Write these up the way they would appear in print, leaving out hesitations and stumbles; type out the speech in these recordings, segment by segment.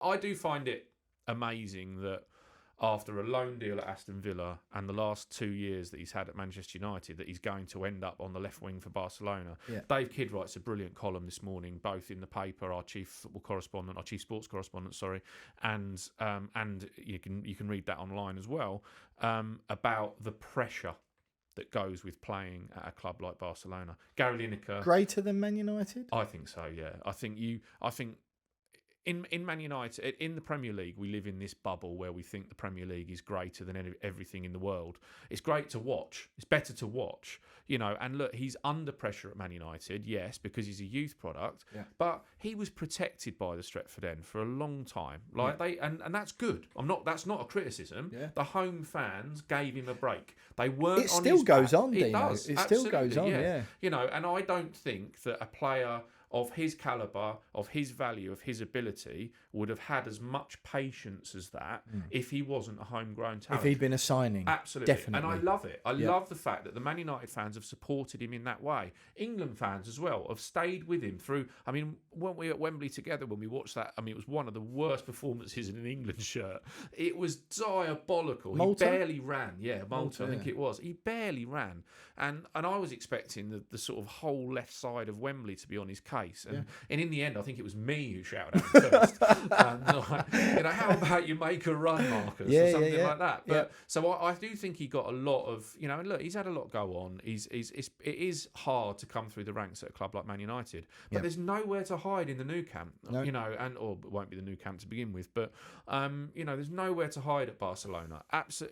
I do find it amazing that after a loan deal at Aston Villa and the last 2 years that he's had at Manchester United, that he's going to end up on the left wing for Barcelona. Yeah. Dave Kidd writes a brilliant column this morning, both in the paper, our chief sports correspondent, and you can read that online as well, about the pressure that goes with playing at a club like Barcelona. Gary Lineker, Greater than Man United? I think so. Yeah, I think in Man United, in the Premier League, we live in this bubble where we think the Premier League is greater than everything in the world. It's great to watch. It's better to watch, And look, he's under pressure at Man United, yes, because he's a youth product. Yeah. But he was protected by the Stretford End for a long time. And that's good. That's not a criticism. Yeah. The home fans gave him a break. They weren't. It on still his goes back. on, It Dino. does. It still goes on. Yeah. Yeah. And I don't think that a player of his calibre, of his value, of his ability, would have had as much patience as that if he wasn't a homegrown talent. If he'd been a signing. Absolutely. Definitely. And I love it. I love the fact that the Man United fans have supported him in that way. England fans as well have stayed with him through. I mean, weren't we at Wembley together when we watched that? I mean, it was one of the worst performances in an England shirt. It was diabolical. Malta? He barely ran. Yeah, Malta, I think yeah. it was. He barely ran. And I was expecting the sort of whole left side of Wembley to be on his case. And in the end, I think it was me who shouted out first. How about you make a run, Marcus, or something like that. But so I do think he got a lot of, and look, he's had a lot go on. It is hard to come through the ranks at a club like Man United, but there's nowhere to hide in the new camp, or it won't be the new camp to begin with. But there's nowhere to hide at Barcelona.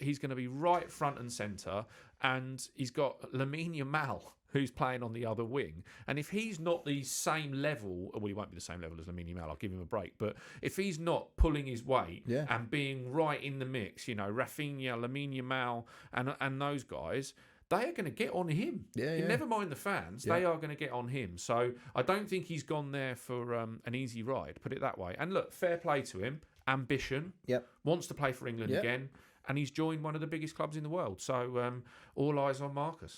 He's going to be right front and centre, and he's got Lamine Yamal, who's playing on the other wing. And if he's not the same level, well, he won't be the same level as Lamine Yamal, I'll give him a break, but if he's not pulling his weight and being right in the mix, Rafinha, Lamine Yamal, and those guys, they are going to get on him. Never mind the fans, they are going to get on him. So I don't think he's gone there for an easy ride, put it that way. And look, fair play to him, ambition, wants to play for England again, and he's joined one of the biggest clubs in the world. So all eyes on Marcus.